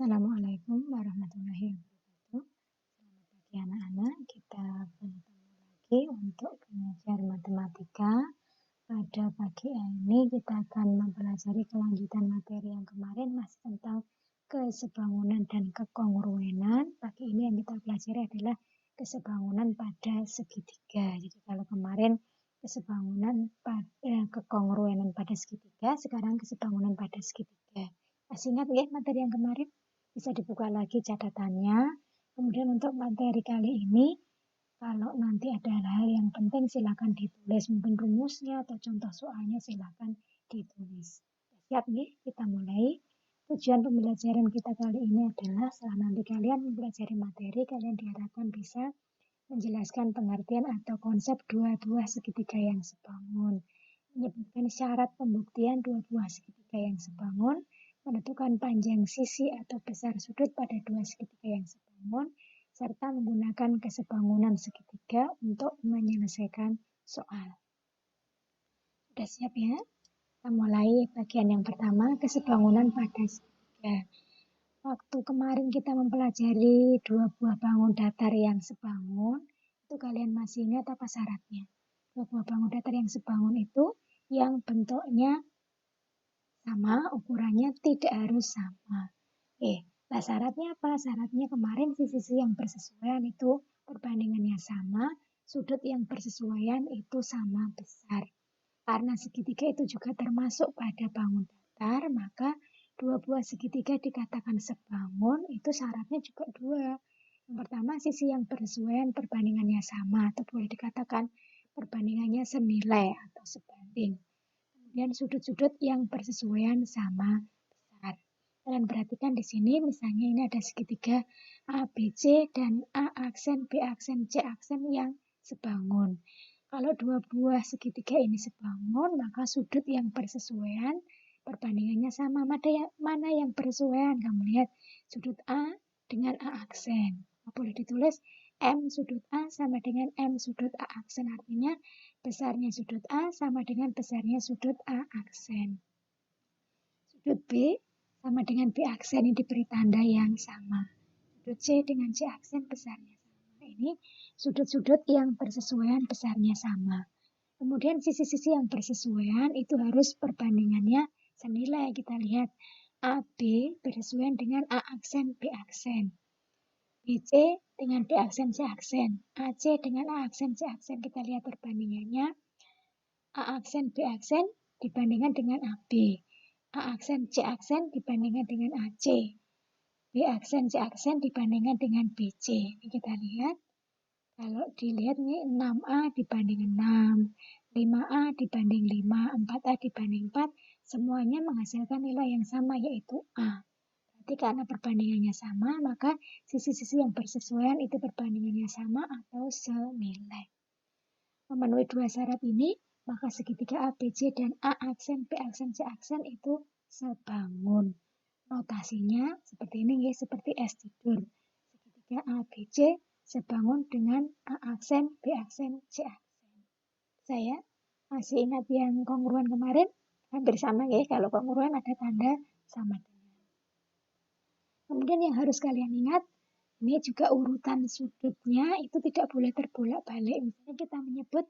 Assalamualaikum warahmatullahi wabarakatuh. Selamat pagi anak-anak. Kita bertemu lagi untuk belajar matematika. Pada pagi ini kita akan mempelajari kelanjutan materi yang kemarin masih tentang kesebangunan dan kekongruenan. Pagi ini yang kita pelajari adalah kesebangunan pada segitiga. Jadi kalau kemarin kesebangunan pada kekongruenan pada segitiga, sekarang kesebangunan pada segitiga. Masih ingat ya materi yang kemarin? Bisa dibuka lagi catatannya. Kemudian untuk materi kali ini, kalau nanti ada hal yang penting silakan ditulis. Mungkin rumusnya atau contoh soalnya silakan ditulis. Siap nih, kita mulai. Tujuan pembelajaran kita kali ini adalah setelah nanti kalian mempelajari materi, kalian diharapkan bisa menjelaskan pengertian atau konsep dua buah segitiga yang sebangun. Menyebutkan syarat pembuktian dua buah segitiga yang sebangun, menentukan panjang sisi atau besar sudut pada dua segitiga yang sebangun, serta menggunakan kesebangunan segitiga untuk menyelesaikan soal. Sudah siap ya? Kita mulai bagian yang pertama, kesebangunan pada segitiga. Waktu kemarin kita mempelajari dua buah bangun datar yang sebangun, itu kalian masih ingat apa syaratnya? Dua buah bangun datar yang sebangun itu yang bentuknya sama, ukurannya tidak harus sama. Nah syaratnya apa? Syaratnya kemarin sisi-sisi yang bersesuaian itu perbandingannya sama, sudut yang bersesuaian itu sama besar. Karena segitiga itu juga termasuk pada bangun datar, maka dua buah segitiga dikatakan sebangun, itu syaratnya juga dua. Yang pertama, sisi yang bersesuaian perbandingannya sama, atau boleh dikatakan perbandingannya senilai atau sebanding. Kemudian sudut-sudut yang bersesuaian sama besar. Kalian perhatikan di sini, misalnya ini ada segitiga ABC dan A aksen, B aksen, C aksen yang sebangun. Kalau dua buah segitiga ini sebangun, maka sudut yang bersesuaian perbandingannya sama. Mana yang bersesuaian? Kamu lihat sudut A dengan A aksen. Boleh ditulis M sudut A sama dengan M sudut A aksen. Artinya besarnya sudut A sama dengan besarnya sudut A aksen. Sudut B sama dengan B aksen, ini diberi tanda yang sama. Sudut C dengan C aksen besarnya sama. Ini sudut-sudut yang bersesuaian besarnya sama. Kemudian sisi-sisi yang bersesuaian itu harus perbandingannya senilai. Kita lihat AB bersesuaian dengan A aksen B aksen. BC dengan B aksen C aksen. AC dengan A aksen C aksen. Kita lihat perbandingannya. A aksen B aksen dibandingkan dengan AB. A aksen C aksen dibandingkan dengan AC. B aksen C aksen dibandingkan dengan BC. Ini kita lihat. Kalau dilihat ini 6A dibanding 6, 5A dibanding 5, 4A dibanding 4, semuanya menghasilkan nilai yang sama yaitu A. Berarti karena perbandingannya sama, maka sisi-sisi yang bersesuaian itu perbandingannya sama atau senilai. Memenuhi dua syarat ini, maka segitiga ABC dan A aksen, B aksen, C aksen itu sebangun. Notasinya seperti ini ya, seperti S tidur. Segitiga ABC sebangun dengan A aksen, B aksen, C aksen. Saya masih ingat yang kongruen kemarin? Hampir sama ya, kalau kongruen ada tanda sama dengan. Kemudian yang harus kalian ingat, ini juga urutan sudutnya itu tidak boleh terbolak-balik. Misalnya kita menyebut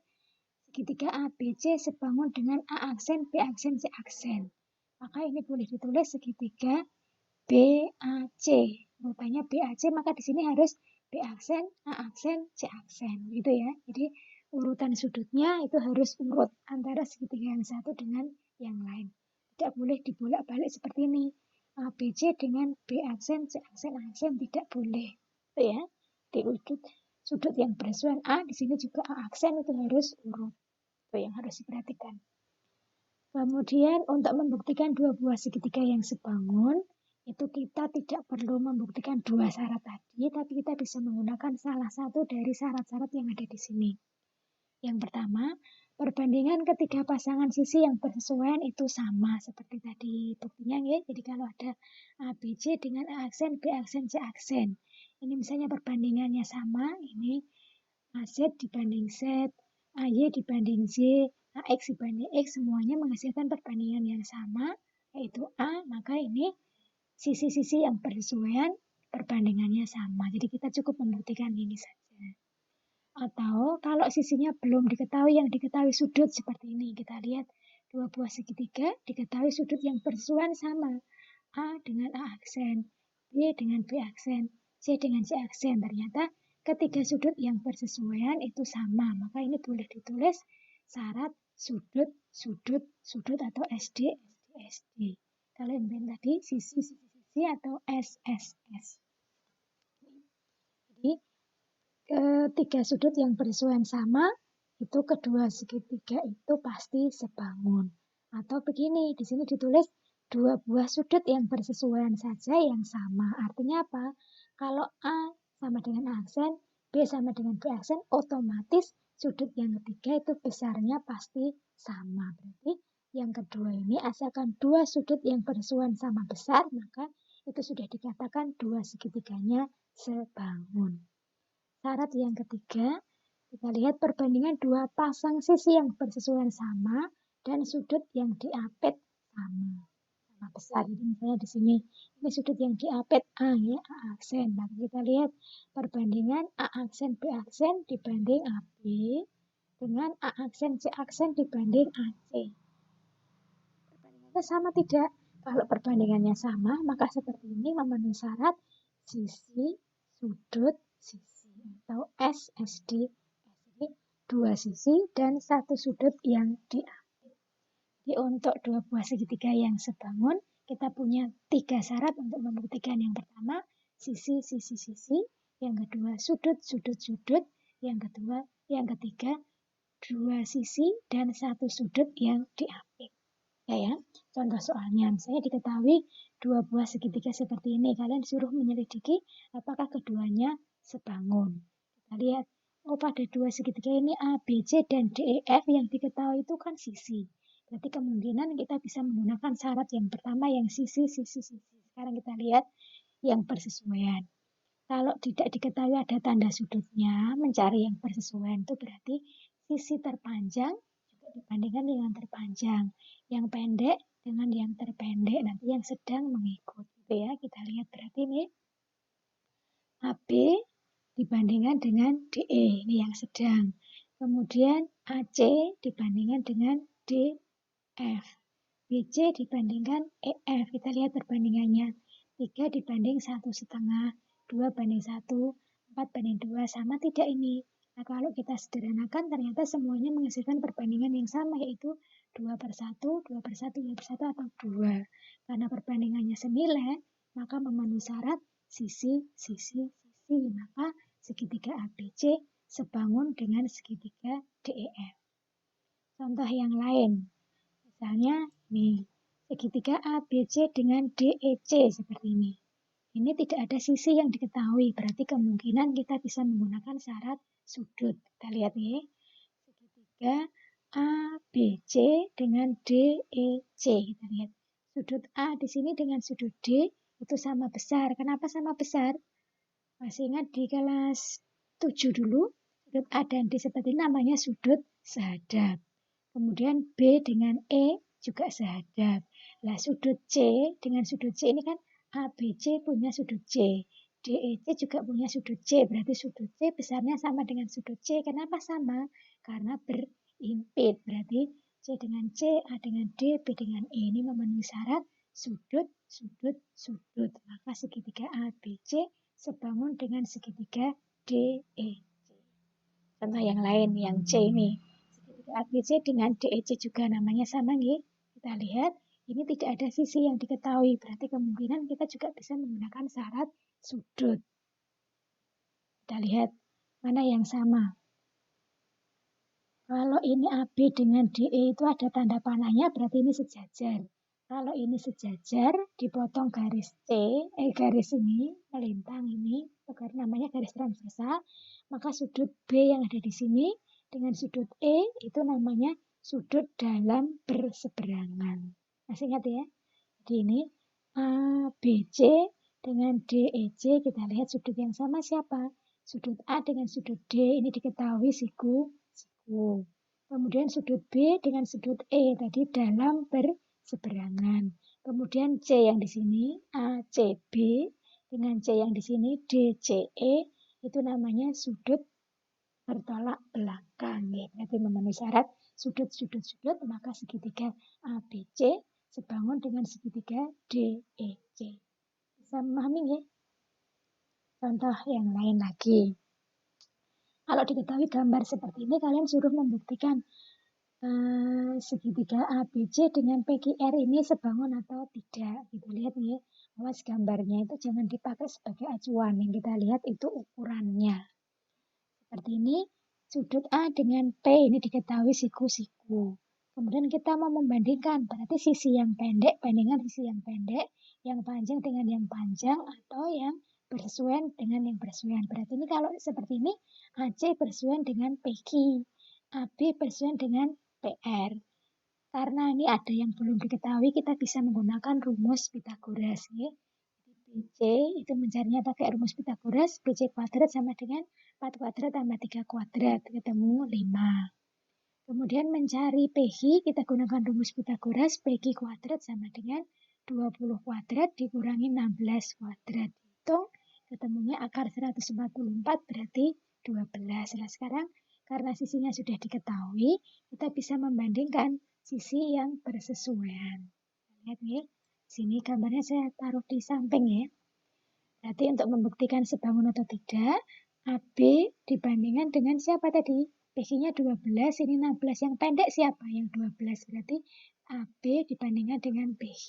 segitiga ABC sebangun dengan A aksen, B aksen, C aksen. Maka ini boleh ditulis segitiga BAC. Rupanya BAC, maka di sini harus B aksen, A aksen, C aksen. Gitu ya. Jadi urutan sudutnya itu harus urut antara segitiga yang satu dengan yang lain. Tidak boleh dibolak-balik seperti ini. ABC dengan B aksen, C aksen, A aksen tidak boleh. Itu ya. Di sudut yang bersesuaian A, di sini juga A aksen itu harus urut. Itu yang harus diperhatikan. Kemudian untuk membuktikan dua buah segitiga yang sebangun, itu kita tidak perlu membuktikan dua syarat tadi, tapi kita bisa menggunakan salah satu dari syarat-syarat yang ada di sini. Yang pertama, perbandingan ketiga pasangan sisi yang bersesuaian itu sama seperti tadi buktinya ya. Jadi kalau ada ABC dengan A aksen, B aksen, C aksen. Ini misalnya perbandingannya sama, ini AZ dibanding Z, AY dibanding Z, AX dibanding X, semuanya menghasilkan perbandingan yang sama, yaitu A, maka ini sisi-sisi yang bersesuaian perbandingannya sama. Jadi kita cukup membuktikan ini saja. Atau kalau sisinya belum diketahui, yang diketahui sudut seperti ini. Kita lihat dua buah segitiga diketahui sudut yang bersesuaian sama. A dengan A aksen, B dengan B aksen, C dengan C aksen. Ternyata ketiga sudut yang bersesuaian itu sama. Maka ini boleh ditulis syarat sudut, sudut, sudut atau SD, SD, SD. Kalau yang tadi sisi, sisi, sisi atau SSS. Jadi ketiga sudut yang bersesuaian sama, itu kedua segitiga itu pasti sebangun. Atau begini, di sini ditulis dua buah sudut yang bersesuaian saja yang sama. Artinya apa? Kalau A sama dengan A aksen, B sama dengan B aksen, otomatis sudut yang ketiga itu besarnya pasti sama. Berarti yang kedua ini asalkan dua sudut yang bersesuaian sama besar, maka itu sudah dikatakan dua segitiganya sebangun. Syarat yang ketiga, kita lihat perbandingan dua pasang sisi yang bersesuaian sama dan sudut yang diapit sama besar. Jadi misalnya di sini, ini sudut yang diapit A ya, A aksen. Maka kita lihat perbandingan A aksen B aksen dibanding AB dengan A aksen C aksen dibanding AC. Perbandingannya sama tidak? Kalau perbandingannya sama, maka seperti ini memenuhi syarat sisi, sudut, sisi atau SSD. Jadi dua sisi dan satu sudut yang diambil. Jadi untuk dua buah segitiga yang sebangun, kita punya tiga syarat untuk membuktikan. Yang pertama, sisi, sisi, sisi. Yang kedua, sudut, sudut, sudut. Yang ketiga, dua sisi dan satu sudut yang diambil. Ya. Contoh soalnya, misalnya diketahui dua buah segitiga seperti ini. Kalian disuruh menyelidiki apakah keduanya sebangun. Kita lihat, pada dua segitiga ini A, B, C, dan D, E, F yang diketahui itu kan sisi. Berarti kemungkinan kita bisa menggunakan syarat yang pertama yang sisi, sisi, sisi. Sekarang kita lihat yang bersesuaian. Kalau tidak diketahui ada tanda sudutnya, mencari yang bersesuaian itu berarti sisi terpanjang juga dibandingkan dengan terpanjang. Yang pendek dengan yang terpendek, nanti yang sedang mengikut. Gitu ya, kita lihat berarti ini AB dibandingkan dengan DE, ini yang sedang. Kemudian AC dibandingkan dengan DF. BC dibandingkan EF, kita lihat perbandingannya. 3 dibanding 1,5, 2 banding 1, 4 banding 2, sama tidak ini? Nah, kalau kita sederhanakan, ternyata semuanya menghasilkan perbandingan yang sama, yaitu 2/1, 2/1, 2/1, atau 2. Karena perbandingannya senilai, maka memenuhi syarat sisi, sisi, sisi. Maka segitiga ABC sebangun dengan segitiga DEF. Contoh yang lain. Misalnya, nih, segitiga ABC dengan DEC seperti ini. Ini tidak ada sisi yang diketahui, berarti kemungkinan kita bisa menggunakan syarat sudut. Kita lihat ya. Segitiga ABC dengan DEC. Kita lihat. Sudut A di sini dengan sudut D itu sama besar. Kenapa sama besar? Masih ingat di kelas 7 dulu, sudut A dan D seperti ini namanya sudut sehadap. Kemudian B dengan E juga sehadap. Nah, sudut C dengan sudut C ini kan ABC punya sudut C. DEC juga punya sudut C. Berarti sudut C besarnya sama dengan sudut C. Kenapa sama? Karena berimpit. Berarti C dengan C, A dengan D, B dengan E. Ini memenuhi syarat sudut, sudut, sudut. Maka segitiga ABC sebangun dengan segitiga DEC. Contoh yang lain, yang C ini. ABC dengan DEC juga namanya sama nih. Kita lihat, ini tidak ada sisi yang diketahui. Berarti kemungkinan kita juga bisa menggunakan syarat sudut. Kita lihat mana yang sama. Kalau ini AB dengan DE itu ada tanda panahnya, berarti ini sejajar. Kalau ini sejajar, dipotong garis garis ini, melintang ini, namanya garis transversal, maka sudut B yang ada di sini dengan sudut E itu namanya sudut dalam berseberangan. Masih ingat ya? Jadi ini ABC dengan DEC, kita lihat sudut yang sama siapa? Sudut A dengan sudut D, ini diketahui siku. Kemudian sudut B dengan sudut E, tadi dalam berseberangan. Kemudian C yang di sini ACB dengan C yang di sini DCE itu namanya sudut bertolak belakang. Ya. Berarti memenuhi syarat sudut-sudut-sudut maka segitiga ABC sebangun dengan segitiga DEC. Bisa memahami ya? Contoh yang lain lagi. Kalau diketahui gambar seperti ini, kalian suruh membuktikan segitiga ABC dengan PQR ini sebangun atau tidak. Gitu. Lihat nih, awas gambarnya itu jangan dipakai sebagai acuan. Yang kita lihat itu ukurannya. Seperti ini, sudut A dengan P ini diketahui siku-siku. Kemudian kita mau membandingkan, berarti sisi yang pendek bandingkan sisi yang pendek, yang panjang dengan yang panjang, atau yang bersesuaian dengan yang bersesuaian. Berarti ini kalau seperti ini, AC bersesuaian dengan PQ, AB bersesuaian dengan PR. Karena ini ada yang belum diketahui, kita bisa menggunakan rumus Pitagoras. Ya. BC itu mencarinya pakai rumus Pitagoras, BC kuadrat sama dengan 4 kuadrat tambah 3 kuadrat, ketemu 5. Kemudian mencari PQ, kita gunakan rumus Pitagoras, PQ kuadrat sama dengan 20 kuadrat dikurangi 16 kuadrat. Hitung, ketemunya akar 144 berarti 12. Nah sekarang karena sisinya sudah diketahui, kita bisa membandingkan sisi yang bersesuaian. Lihat nih, sini gambarnya saya taruh di samping ya. Berarti untuk membuktikan sebangun atau tidak, AB dibandingkan dengan siapa tadi? PQ-nya 12, ini 16. Yang pendek siapa? Yang 12. Berarti AB dibandingkan dengan PQ.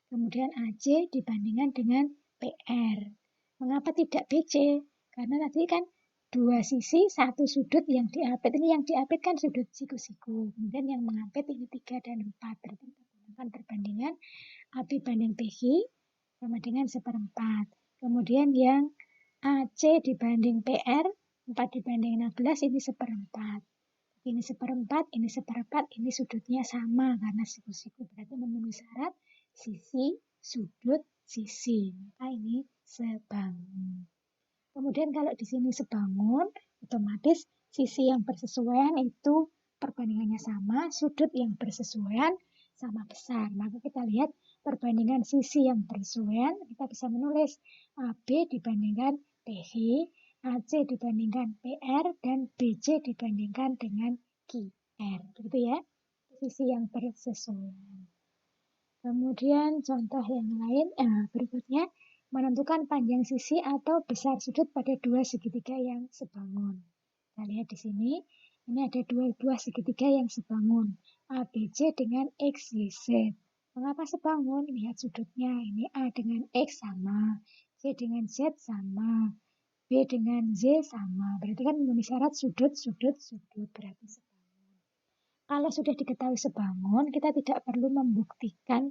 Kemudian AC dibandingkan dengan PR. Mengapa tidak BC? Karena tadi kan dua sisi, satu sudut yang diapit. Ini yang diapit kan sudut siku-siku. Kemudian yang mengapit ini 3 dan 4. Berarti kita gunakan perbandingan AB banding PQ sama dengan 1/4. Kemudian yang AC dibanding PR, 4 dibanding 16, ini 1/4. Ini 1/4, ini 1/4, ini sudutnya sama karena siku-siku. Berarti memenuhi syarat sisi, sudut, sisi. Maka ini sebangun. Kemudian kalau di sini sebangun, otomatis sisi yang bersesuaian itu perbandingannya sama, sudut yang bersesuaian sama besar. Maka kita lihat perbandingan sisi yang bersesuaian, kita bisa menulis AB dibandingkan PH, AC dibandingkan PR, dan BC dibandingkan dengan QR. Begitu ya, sisi yang bersesuaian. Kemudian contoh yang lain, berikutnya menentukan panjang sisi atau besar sudut pada dua segitiga yang sebangun. Kita lihat di sini, ini ada dua segitiga yang sebangun, ABC dengan XYZ. Mengapa sebangun? Lihat sudutnya, ini A dengan X sama, C dengan Z sama, B dengan Z sama. Berarti kan memenuhi syarat sudut, sudut, sudut. Berarti sebangun. Kalau sudah diketahui sebangun, kita tidak perlu membuktikan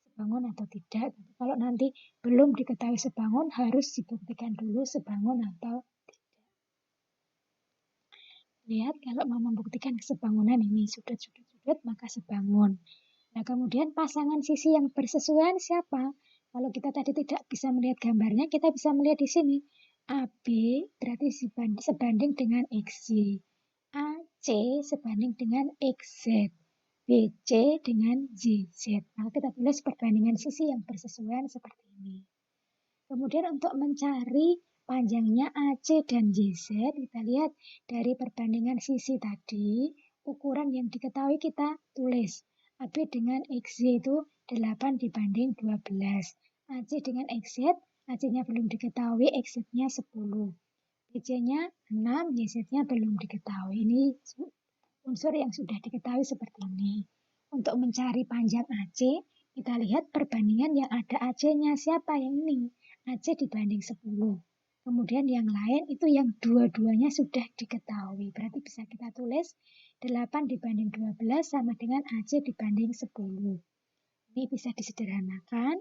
sebangun atau tidak. Tapi kalau nanti belum diketahui sebangun, harus dibuktikan dulu sebangun atau tidak. Lihat, kalau mau membuktikan kesebangunan ini sudut-sudut-sudut, maka sebangun. Nah, kemudian pasangan sisi yang bersesuaian siapa? Kalau kita tadi tidak bisa melihat gambarnya, kita bisa melihat di sini. AB berarti sebanding dengan XY. AC sebanding dengan XZ. BC dengan ZZ. Maka kita tulis perbandingan sisi yang bersesuaian seperti ini. Kemudian untuk mencari panjangnya AC dan JZ, kita lihat dari perbandingan sisi tadi, ukuran yang diketahui kita tulis. AB dengan XZ itu 8 dibanding 12. AC dengan XZ, AC-nya belum diketahui, XZ-nya 10. BC-nya 6, JZ-nya belum diketahui. Ini unsur yang sudah diketahui seperti ini. Untuk mencari panjang AC, kita lihat perbandingan yang ada AC-nya. Siapa yang ini? AC dibanding 10. Kemudian yang lain itu yang dua-duanya sudah diketahui. Berarti bisa kita tulis 8 dibanding 12 sama dengan AC dibanding 10. Ini bisa disederhanakan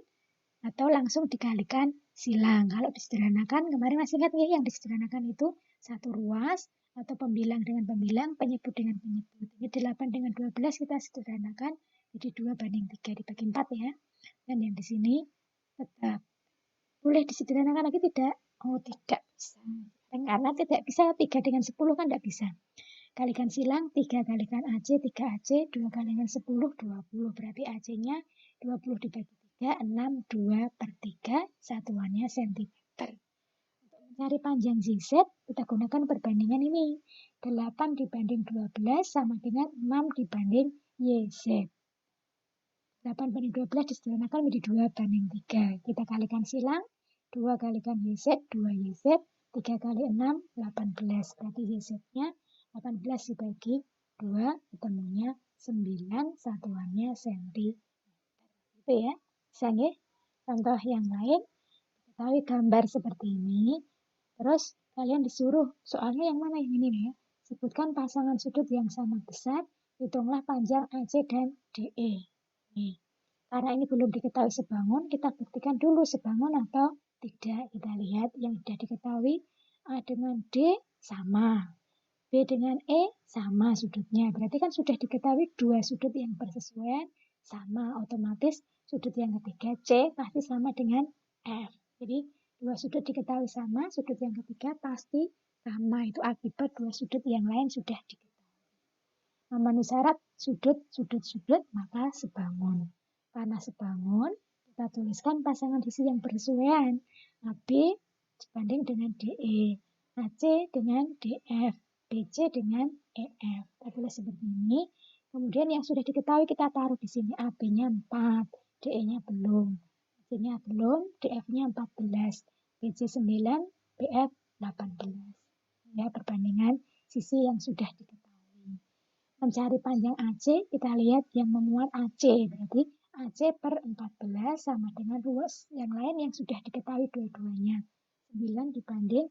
atau langsung dikalikan silang. Kalau disederhanakan, kemarin masih ingat ya yang disederhanakan itu satu ruas atau pembilang dengan pembilang, penyebut dengan penyebut. Ini 8 dengan 12 kita sederhanakan jadi 2 banding 3 dibagi 4 ya. Dan yang di sini tetap boleh disederhanakan lagi tidak? Oh, tidak bisa. Karena tidak bisa 3 dengan 10 kan tidak bisa. Kalikan silang 3 kalikan AC, 3 AC, 2 kalikan 10, 20. Berarti AC-nya 20 dibagi 3, 6, 2 per 3, satuannya sentimeter. Untuk mencari panjang ZZ, kita gunakan perbandingan ini. 8 dibanding 12 sama dengan 6 dibanding YZ. 8 banding 12 disederhanakan menjadi 2 banding 3. Kita kalikan silang. 2 kalikan YZ, 2 YZ. 3 kali 6, 18. Berarti YZ-nya 18 dibagi 2, ketemunya 9, satuannya cm. Itu ya. Bisa nggih? Contoh yang lain, ketahui gambar seperti ini. Terus kalian disuruh, soalnya yang mana yang ini ya? Sebutkan pasangan sudut yang sama besar, hitunglah panjang AC dan DE. Nih. Karena ini belum diketahui sebangun, kita buktikan dulu sebangun atau tidak. Kita lihat yang sudah diketahui, A dengan D sama, B dengan E sama sudutnya. Berarti kan sudah diketahui dua sudut yang bersesuaian sama. Otomatis sudut yang ketiga C pasti sama dengan F. Jadi dua sudut diketahui sama, sudut yang ketiga pasti sama. Itu akibat dua sudut yang lain sudah diketahui. Memenuhi syarat sudut, maka sebangun. Karena sebangun, kita tuliskan pasangan sisi yang bersesuaian. AB dibanding dengan DE, AC dengan DF, BC dengan EF. Kita tulis seperti ini. Kemudian yang sudah diketahui kita taruh di sini. AB-nya 4, DE-nya belum. AC-nya belum, DF-nya 14, BC 9, BF 18. Ya, perbandingan sisi yang sudah diketahui. Mencari panjang AC, kita lihat yang memuat AC. Berarti AC per 14 sama dengan ruas yang lain yang sudah diketahui dua-duanya. 9 dibanding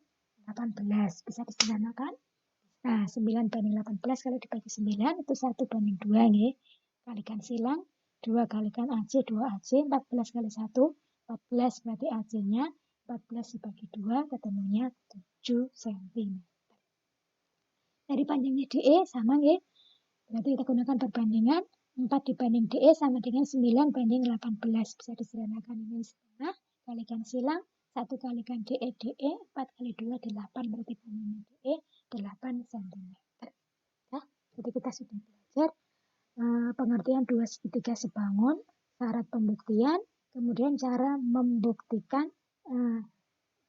18. Bisa disederhanakan? Nah, 9 banding 18 kalau dibagi 9 itu 1 banding 2 nih. Kalikan silang, 2 kalikan AC, 2 AC, 14 kali 1, 14 berarti AC-nya 14 dibagi 2 ketemunya 7 cm. Dari panjangnya DE sama nggih? Berarti kita gunakan perbandingan 4 dibanding DE sama dengan 9 banding 18. Bisa disederhanakan ini setengah. Kalikan silang. 1 kalikan DE, DE. 4 kali 2, 8. Berarti panjangnya DE 8 cm. Ya, jadi kita sudah belajar pengertian 2 segitiga sebangun, syarat pembuktian, kemudian cara membuktikan,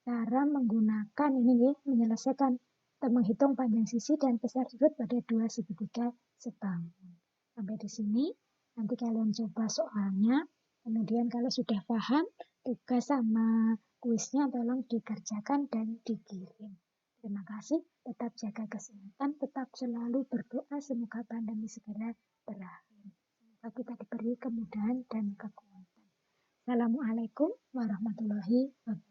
cara menggunakan ini menyelesaikan atau menghitung panjang sisi dan besar sudut pada 2 segitiga sebangun. Sampai di sini, nanti kalian coba soalnya. Kemudian kalau sudah paham, tugas sama kuisnya tolong dikerjakan dan dikirim. Terima kasih, tetap jaga kesehatan, tetap selalu berdoa semoga pandemi segera berakhir. Semoga kita diberi kemudahan dan kekuatan. Assalamualaikum warahmatullahi wabarakatuh.